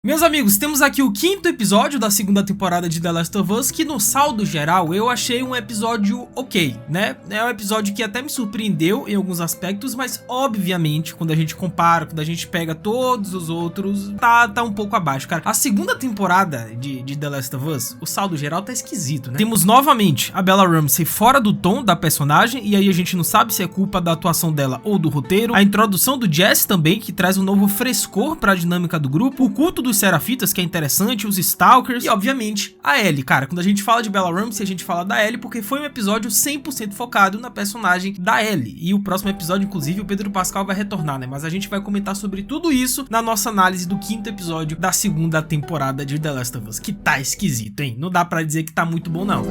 Meus amigos, temos aqui o 5º episódio da segunda temporada de The Last of Us, que no saldo geral eu achei um episódio ok, né? É um episódio que até me surpreendeu em alguns aspectos, mas obviamente quando a gente compara, quando a gente pega todos os outros, tá um pouco abaixo, cara. A segunda temporada de The Last of Us, o saldo geral tá esquisito, né? Temos novamente a Bella Ramsey fora do tom da personagem, e aí a gente não sabe se é culpa da atuação dela ou do roteiro. A introdução do Jesse também, que traz um novo frescor pra dinâmica do grupo, o culto dos Serafitas, que é interessante, os Stalkers e, obviamente, a Ellie. Cara, quando a gente fala de Bella Ramsey, a gente fala da Ellie porque foi um episódio 100% focado na personagem da Ellie. E o próximo episódio, inclusive, o Pedro Pascal vai retornar, né? Mas a gente vai comentar sobre tudo isso na nossa análise do 5º episódio da segunda temporada de The Last of Us, que tá esquisito, hein? Não dá pra dizer que tá muito bom, não.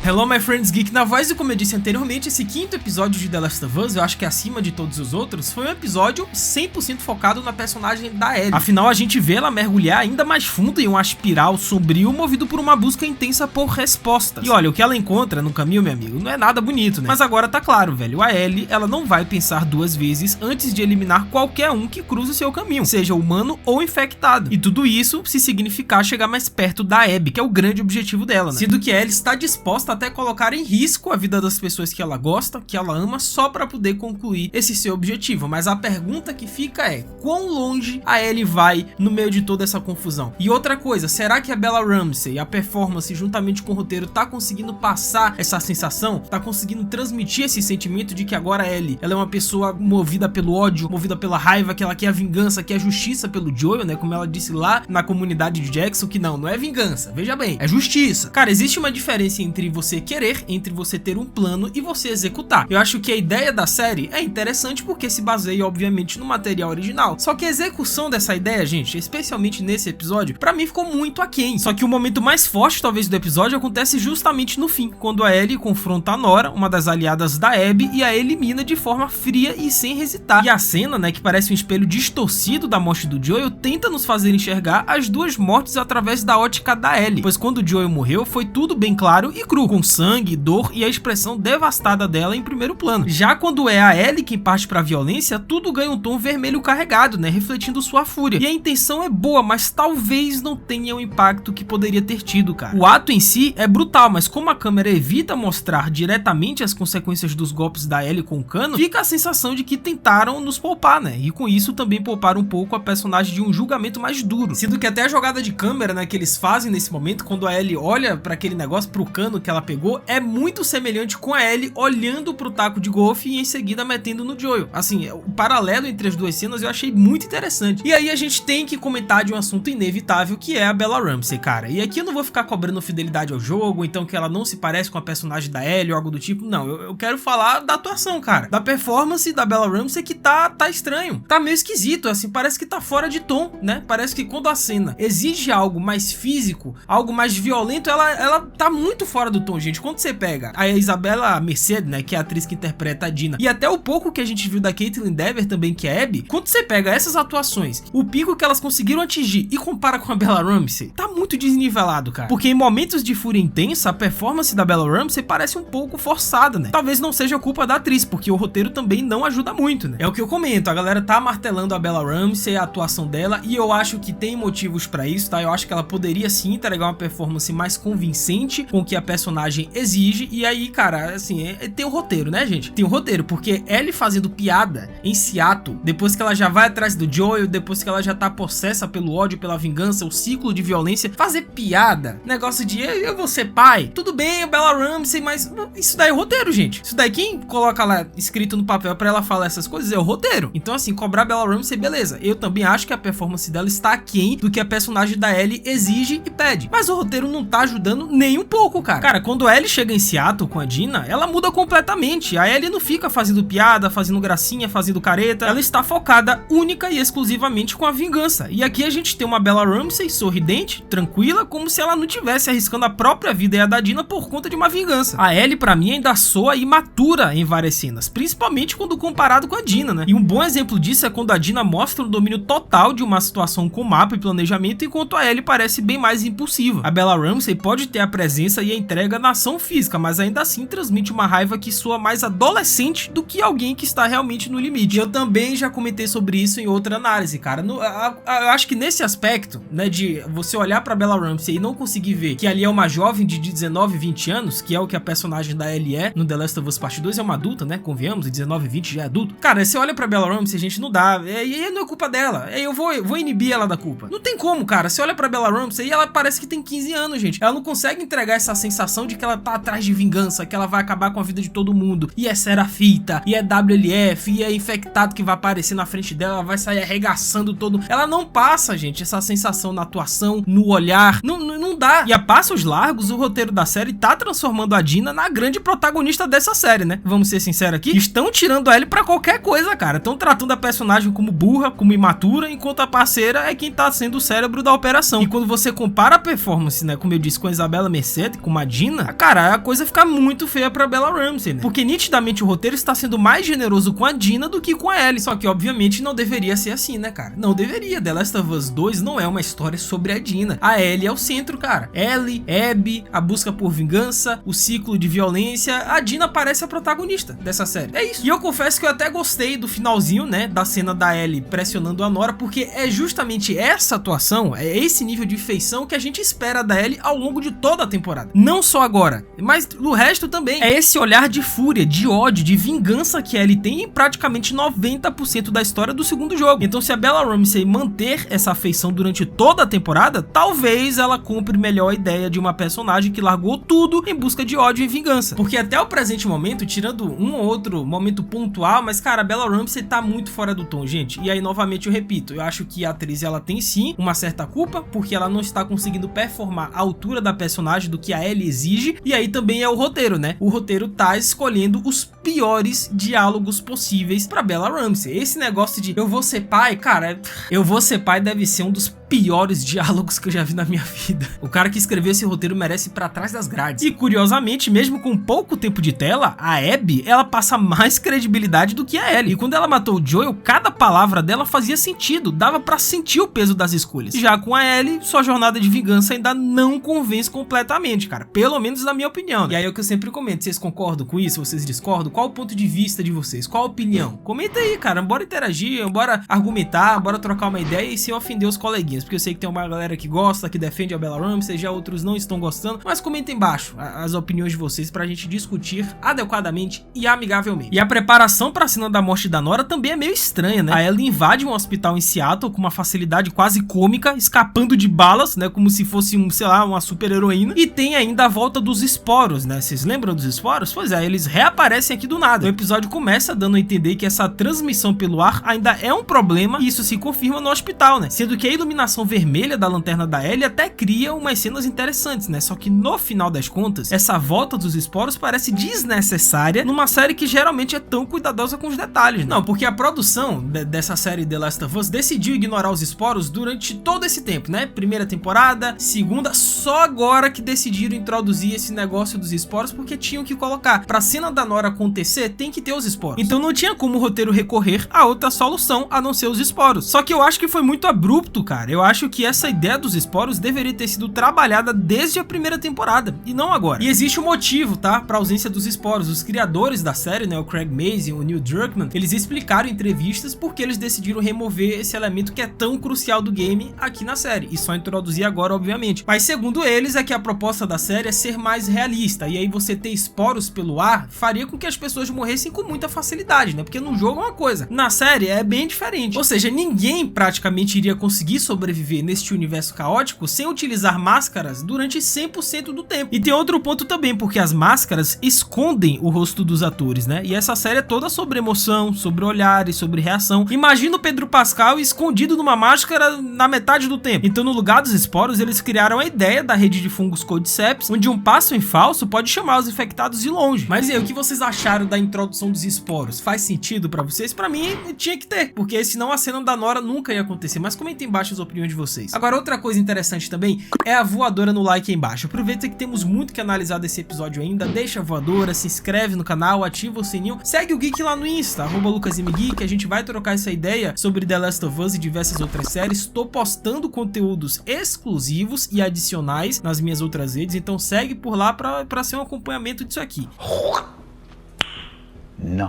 Hello my friends geek, na voz e como eu disse anteriormente, esse 5º episódio de The Last of Us, eu acho que acima de todos os outros, foi um episódio 100% focado na personagem da Ellie. Afinal, a gente vê ela mergulhar ainda mais fundo em uma espiral sombrio, movido por uma busca intensa por respostas. E olha, o que ela encontra no caminho, meu amigo, não é nada bonito, né? Mas agora tá claro, velho, a Ellie, ela não vai pensar duas vezes antes de eliminar qualquer um que cruze o seu caminho, seja humano ou infectado. E tudo isso se significar chegar mais perto da Abby, que é o grande objetivo dela, né? Sendo que a Ellie está disposta até colocar em risco a vida das pessoas que ela gosta, que ela ama, só para poder concluir esse seu objetivo. Mas a pergunta que fica é: quão longe a Ellie vai no meio de toda essa confusão? E outra coisa, será que a Bella Ramsey, a performance junto com o roteiro, tá conseguindo passar essa sensação? Tá conseguindo transmitir esse sentimento de que agora a Ellie, ela é uma pessoa movida pelo ódio, movida pela raiva, que ela quer a vingança, quer a justiça pelo Joel, né? Como ela disse lá na comunidade de Jackson, que não é vingança, veja bem, é justiça. Cara, existe uma diferença entre você querer, entre você ter um plano e você executar. Eu acho que a ideia da série é interessante porque se baseia, obviamente, no material original. Só que a execução dessa ideia, gente, especialmente nesse episódio, pra mim ficou muito aquém. Só que o momento mais forte, talvez, do episódio acontece justamente no fim, quando a Ellie confronta a Nora, uma das aliadas da Abby, e a elimina de forma fria e sem hesitar. E a cena, né, que parece um espelho distorcido da morte do Joel, tenta nos fazer enxergar as duas mortes através da ótica da Ellie, pois quando o Joel morreu, foi tudo bem claro e cru, com sangue, dor e a expressão devastada dela em primeiro plano. Já quando é a Ellie quem parte pra violência, tudo ganha um tom vermelho carregado, né, refletindo sua fúria. E a intenção é boa, mas talvez não tenha o impacto que poderia ter tido, cara. O ato em si é brutal, mas como a câmera evita mostrar diretamente as consequências dos golpes da Ellie com o cano, fica a sensação de que tentaram nos poupar, né, e com isso também pouparam um pouco a personagem de um julgamento mais duro. Sendo que até a jogada de câmera, né, que eles fazem nesse momento, quando a Ellie olha pra aquele negócio, pro cano que ela pegou, é muito semelhante com a Ellie olhando pro taco de golfe e em seguida metendo no Joel. Assim, o paralelo entre as duas cenas eu achei muito interessante. E aí a gente tem que comentar de um assunto inevitável, que é a Bella Ramsey, cara. E aqui eu não vou ficar cobrando fidelidade ao jogo, então que ela não se parece com a personagem da Ellie ou algo do tipo. Não, eu quero falar da atuação, cara. Da performance da Bella Ramsey, que tá estranho. Tá meio esquisito, assim, parece que tá fora de tom, né? Parece que quando a cena exige algo mais físico, algo mais violento, ela tá muito fora do tom, gente. Quando você pega a Isabella Merced, né, que é a atriz que interpreta a Dina, e até o pouco que a gente viu da Caitlin Dever também, que é a Abby, quando você pega essas atuações, o pico que elas conseguiram atingir e compara com a Bella Ramsey, tá muito desnivelado, cara. Porque em momentos de fúria intensa, a performance da Bella Ramsey parece um pouco forçada, né? Talvez não seja culpa da atriz, porque o roteiro também não ajuda muito, né? É o que eu comento, a galera tá martelando a Bella Ramsey, a atuação dela, e eu acho que tem motivos pra isso, tá? Eu acho que ela poderia sim entregar uma performance mais convincente com o que a personagem exige. E aí, cara, assim, tem o roteiro, né, gente? Tem o roteiro, porque Ellie fazendo piada em Seattle, depois que ela já vai atrás do Joel, depois que ela já tá possessa pelo ódio, pela vingança, o ciclo de violência, fazer piada, negócio de eu vou ser pai, tudo bem, Bella Ramsey, mas isso daí é o roteiro, gente. Isso daí quem coloca lá escrito no papel pra ela falar essas coisas é o roteiro. Então, assim, cobrar Bella Ramsey, beleza. Eu também acho que a performance dela está aquém do que a personagem da Ellie exige e pede. Mas o roteiro não tá ajudando nem um pouco, cara. Cara, quando a Ellie chega em Seattle com a Dina, ela muda completamente. A Ellie não fica fazendo piada, fazendo gracinha, fazendo careta. Ela está focada única e exclusivamente com a vingança. E aqui a gente tem uma Bella Ramsey sorridente, tranquila, como se ela não tivesse arriscando a própria vida e a da Dina por conta de uma vingança. A Ellie, pra mim, ainda soa imatura em várias cenas, principalmente quando comparado com a Dina, né? E um bom exemplo disso é quando a Dina mostra o domínio total de uma situação com mapa e planejamento, enquanto a Ellie parece bem mais impulsiva. A Bella Ramsey pode ter a presença e a entrega enganação física, mas ainda assim transmite uma raiva que soa mais adolescente do que alguém que está realmente no limite. Eu também já comentei sobre isso em outra análise, cara. Eu acho que nesse aspecto, né, de você olhar pra Bella Ramsey e não conseguir ver que ali é uma jovem de 19, 20 anos, que é o que a personagem da Ellie é, no The Last of Us Part 2 é uma adulta, né, convenhamos, 19, 20 já é adulto. Cara, você olha pra Bella Ramsey, a gente não dá, e não é culpa dela, eu vou inibir ela da culpa. Não tem como, cara, você olha pra Bella Ramsey e ela parece que tem 15 anos, gente. Ela não consegue entregar essa sensação de que ela tá atrás de vingança, que ela vai acabar com a vida de todo mundo, e é Serafita, e é WLF, e é infectado que vai aparecer na frente dela, ela vai sair arregaçando todo. Ela não passa, gente, essa sensação na atuação, no olhar, não dá. E a passos largos, o roteiro da série tá transformando a Dina na grande protagonista dessa série, né? Vamos ser sinceros aqui. Estão tirando a Ellie pra qualquer coisa, cara. Estão tratando a personagem como burra, como imatura, enquanto a parceira é quem tá sendo o cérebro da operação. E quando você compara a performance, né, como eu disse, com a Isabela Merced, com a Dina, cara, a coisa fica muito feia pra Bella Ramsey, né? Porque nitidamente o roteiro está sendo mais generoso com a Dina do que com a Ellie. Só que, obviamente, não deveria ser assim, né, cara? Não deveria. The Last of Us 2 não é uma história sobre a Dina. A Ellie é o centro, cara. Ellie, Abby, a busca por vingança, o ciclo de violência. A Dina parece a protagonista dessa série. É isso. E eu confesso que eu até gostei do finalzinho, né, da cena da Ellie pressionando a Nora, porque é justamente essa atuação, é esse nível de feição que a gente espera da Ellie ao longo de toda a temporada. Não só agora, mas no resto também. É esse olhar de fúria, de ódio, de vingança que a Ellie tem em praticamente 90% da história do segundo jogo. Então, se a Bella Ramsey manter essa afeição durante toda a temporada, talvez ela cumpra melhor a ideia de uma personagem que largou tudo em busca de ódio e vingança. Porque até o presente momento, tirando um ou outro momento pontual, mas cara, a Bella Ramsey tá muito fora do tom, gente. E aí, novamente, eu repito, eu acho que a atriz, ela tem sim uma certa culpa, porque ela não está conseguindo performar a altura da personagem do que a Ellie exige. E aí também é o roteiro, né? O roteiro tá escolhendo os piores diálogos possíveis pra Bella Ramsey. Esse negócio de eu vou ser pai, cara, eu vou ser pai deve ser um dos piores diálogos que eu já vi na minha vida. O cara que escreveu esse roteiro merece ir pra trás das grades. E curiosamente, mesmo com pouco tempo de tela, a Abby, ela passa mais credibilidade do que a Ellie. E quando ela matou o Joel, cada palavra dela fazia sentido, dava pra sentir o peso das escolhas. Já com a Ellie, sua jornada de vingança ainda não convence completamente, cara. Pelo menos na minha opinião, né? E aí é o que eu sempre comento, vocês concordam com isso? Vocês discordam? Qual o ponto de vista de vocês? Qual a opinião? Comenta aí, cara. Bora interagir, bora argumentar, bora trocar uma ideia e sem ofender os coleguinhas. Porque eu sei que tem uma galera que gosta, que defende a Bella Ramsey, já outros não estão gostando, mas comenta embaixo as opiniões de vocês pra gente discutir adequadamente e amigavelmente. E a preparação pra cena da morte da Nora também é meio estranha, né? A Ellie invade um hospital em Seattle com uma facilidade quase cômica, escapando de balas, né? Como se fosse sei lá, uma super heroína. E tem ainda a volta dos esporos, né? Vocês lembram dos esporos? Pois é, eles reaparecem aqui do nada. O episódio começa dando a entender que essa transmissão pelo ar ainda é um problema e isso se confirma no hospital, né? Sendo que a iluminação vermelha da lanterna da Ellie até cria umas cenas interessantes, né? Só que no final das contas, essa volta dos esporos parece desnecessária numa série que geralmente é tão cuidadosa com os detalhes, né? Não, porque a produção dessa série The Last of Us decidiu ignorar os esporos durante todo esse tempo, né? Primeira temporada, segunda, só agora que decidiram introduzir esse negócio dos esporos porque tinham que colocar. Pra cena da Nora acontecer, tem que ter os esporos. Então não tinha como o roteiro recorrer a outra solução a não ser os esporos. Só que eu acho que foi muito abrupto, cara. Eu acho que essa ideia dos esporos deveria ter sido trabalhada desde a primeira temporada e não agora. E existe um motivo, tá? Pra ausência dos esporos. Os criadores da série, né? O Craig Mazin, o Neil Druckmann, eles explicaram em entrevistas porque eles decidiram remover esse elemento que é tão crucial do game aqui na série. E só introduzir agora, obviamente. Mas segundo eles, é que a proposta da série é ser mais realista. E aí você ter esporos pelo ar faria com que as pessoas morressem com muita facilidade, né? Porque no jogo é uma coisa, na série é bem diferente. Ou seja, ninguém praticamente iria conseguir sobreviver neste universo caótico sem utilizar máscaras durante 100% do tempo. E tem outro ponto também, porque as máscaras escondem o rosto dos atores, né? E essa série é toda sobre emoção, sobre olhares, sobre reação. Imagina o Pedro Pascal escondido numa máscara na metade do tempo. Então, no lugar dos esporos, eles criaram a ideia da rede de fungos Cordyceps, onde um passo em falso pode chamar os infectados de longe. Mas e aí, o que vocês acharam da introdução dos esporos? Faz sentido pra vocês? Pra mim, tinha que ter, porque senão a cena da Nora nunca ia acontecer. Mas comentem embaixo as opiniões opiniões de vocês. Agora, outra coisa interessante também é a voadora no like aí embaixo. Aproveita que temos muito que analisar desse episódio ainda, deixa a voadora, se inscreve no canal, ativa o sininho, segue o Geek lá no Insta, @LucasMGeek, a gente vai trocar essa ideia sobre The Last of Us e diversas outras séries. Tô postando conteúdos exclusivos e adicionais nas minhas outras redes, então segue por lá pra ser um acompanhamento disso aqui.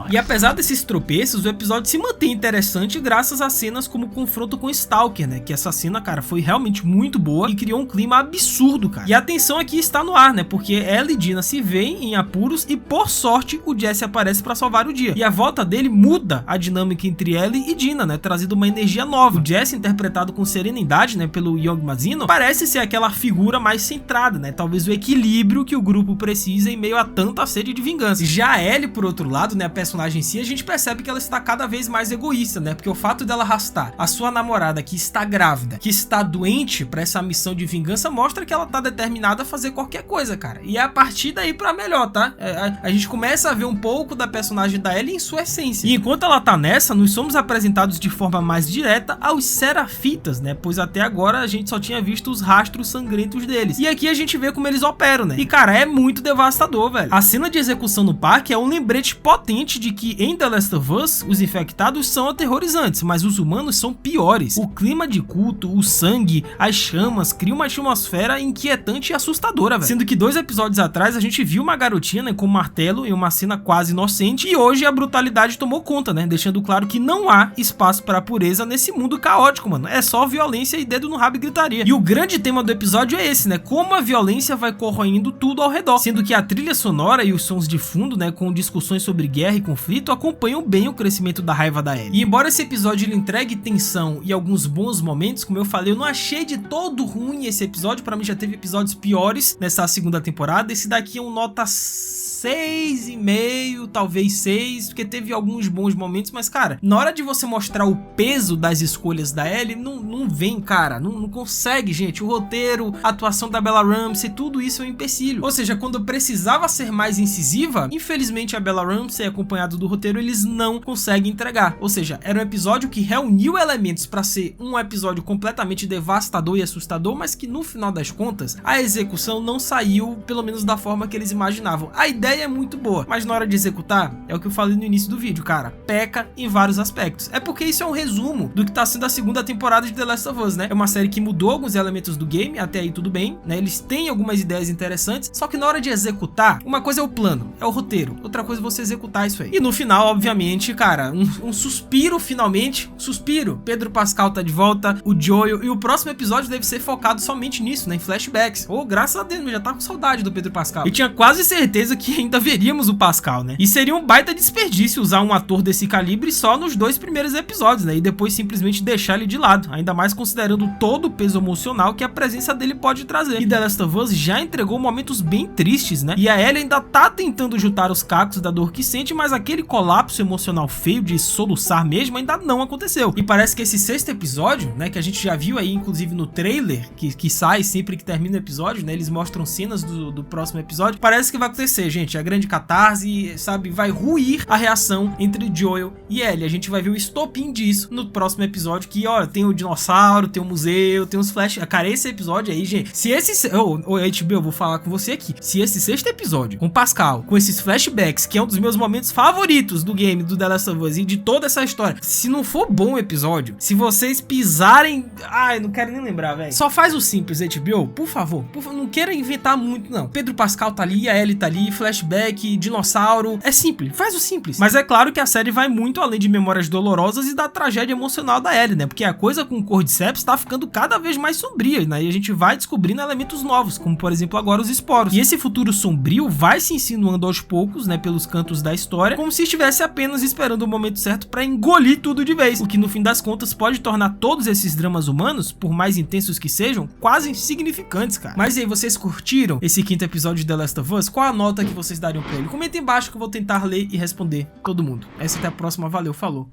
E apesar desses tropeços, o episódio se mantém interessante graças a cenas como o confronto com Stalker, né? Que essa cena, cara, foi realmente muito boa e criou um clima absurdo, cara. E a tensão aqui está no ar, né? Porque Ellie e Dina se veem em apuros e, por sorte, o Jesse aparece pra salvar o dia. E a volta dele muda a dinâmica entre Ellie e Dina, né? Trazendo uma energia nova. O Jesse, interpretado com serenidade, né? Pelo Young Mazino, parece ser aquela figura mais centrada, né? Talvez o equilíbrio que o grupo precisa em meio a tanta sede de vingança. Já a Ellie, por outro lado, né, a personagem em si, a gente percebe que ela está cada vez mais egoísta, né? Porque o fato dela arrastar a sua namorada que está grávida, que está doente pra essa missão de vingança, mostra que ela tá determinada a fazer qualquer coisa, cara. E é a partir daí pra melhor, tá? A gente começa a ver um pouco da personagem da Ellie em sua essência. E enquanto ela tá nessa, nós somos apresentados de forma mais direta aos Serafitas, né? Pois até agora a gente só tinha visto os rastros sangrentos deles. E aqui a gente vê como eles operam, né? E cara, é muito devastador, velho. A cena de execução no parque é um lembrete potente de que em The Last of Us os infectados são aterrorizantes, mas os humanos são piores. O clima de culto, o sangue, as chamas criam uma atmosfera inquietante e assustadora, velho. Sendo que 2 episódios atrás a gente viu uma garotinha, né, com um martelo em uma cena quase inocente, e hoje a brutalidade tomou conta, né, deixando claro que não há espaço para pureza nesse mundo caótico, mano. É só violência e dedo no rabo e gritaria. E o grande tema do episódio é esse, né, como a violência vai corroendo tudo ao redor, sendo que a trilha sonora e os sons de fundo, né, com discussões sobre guerra e conflito acompanham bem o crescimento da raiva da Ellie. E embora esse episódio ele entregue tensão e alguns bons momentos, como eu falei, eu não achei de todo ruim esse episódio. Pra mim já teve episódios piores nessa segunda temporada. Esse daqui é um nota 6,5, talvez 6, porque teve alguns bons momentos, mas cara, na hora de você mostrar o peso das escolhas da Ellie, não vem, cara, não consegue, gente. O roteiro, a atuação da Bella Ramsey, tudo isso é um empecilho. Ou seja, quando precisava ser mais incisiva, infelizmente a Bella Ramsey, acompanhado do roteiro, eles não conseguem entregar. Ou seja, era um episódio que reuniu elementos para ser um episódio completamente devastador e assustador, mas que no final das contas, a execução não saiu, pelo menos da forma que eles imaginavam. A ideia é muito boa, mas na hora de executar, é o que eu falei no início do vídeo, cara, peca em vários aspectos. É porque isso é um resumo do que tá sendo a segunda temporada de The Last of Us, né? É uma série que mudou alguns elementos do game, até aí tudo bem, né? Eles têm algumas ideias interessantes, só que na hora de executar, uma coisa é o plano, é o roteiro, outra coisa é você executar isso aí. E no final, obviamente, cara, um suspiro finalmente, suspiro. Pedro Pascal tá de volta, o Joel, e o próximo episódio deve ser focado somente nisso, né? Em flashbacks. Oh, graças a Deus, eu já tava com saudade do Pedro Pascal. E tinha quase certeza que ainda veríamos o Pascal, né? E seria um baita desperdício usar um ator desse calibre só nos 2 primeiros episódios, né? E depois simplesmente deixar ele de lado, ainda mais considerando todo o peso emocional que a presença dele pode trazer. E The Last of Us já entregou momentos bem tristes, né? E a Ellie ainda tá tentando juntar os cacos da dor que sente, mas aquele colapso emocional feio de soluçar mesmo ainda não aconteceu. E parece que esse 6º episódio, né, que a gente já viu aí inclusive no trailer que sai sempre que termina o episódio, né, eles mostram cenas do próximo episódio, parece que vai acontecer, gente, a grande catarse, sabe, vai ruir a reação entre Joel e Ellie. A gente vai ver o estopim disso no próximo episódio, que, ó, tem o dinossauro, tem o museu, tem os flash. Cara, esse episódio aí, gente, se esse... HBO, eu vou falar com você aqui, se esse 6º episódio, com Pascal, com esses flashbacks, que é um dos meus momentos favoritos do game, do The Last of Us e de toda essa história, se não for bom o episódio, se vocês pisarem... Ai, não quero nem lembrar, velho. Só faz o simples, HBO, por favor, não queira inventar muito, não. Pedro Pascal tá ali, a Ellie tá ali, flashback, dinossauro, é simples, faz o simples. Mas é claro que a série vai muito além de memórias dolorosas e da tragédia emocional da Ellie, né? Porque a coisa com o Cordyceps tá ficando cada vez mais sombria, né? E a gente vai descobrindo elementos novos, como por exemplo agora os esporos. E esse futuro sombrio vai se insinuando aos poucos, né, pelos cantos da história, como se estivesse apenas esperando o momento certo pra engolir tudo de vez, o que no fim das contas pode tornar todos esses dramas humanos, por mais intensos que sejam, quase insignificantes, cara. Mas e aí, vocês curtiram esse 5º episódio de The Last of Us? Qual a nota que vocês dariam pra ele? Comenta embaixo que eu vou tentar ler e responder todo mundo. Essa até a próxima, valeu, falou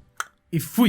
e fui!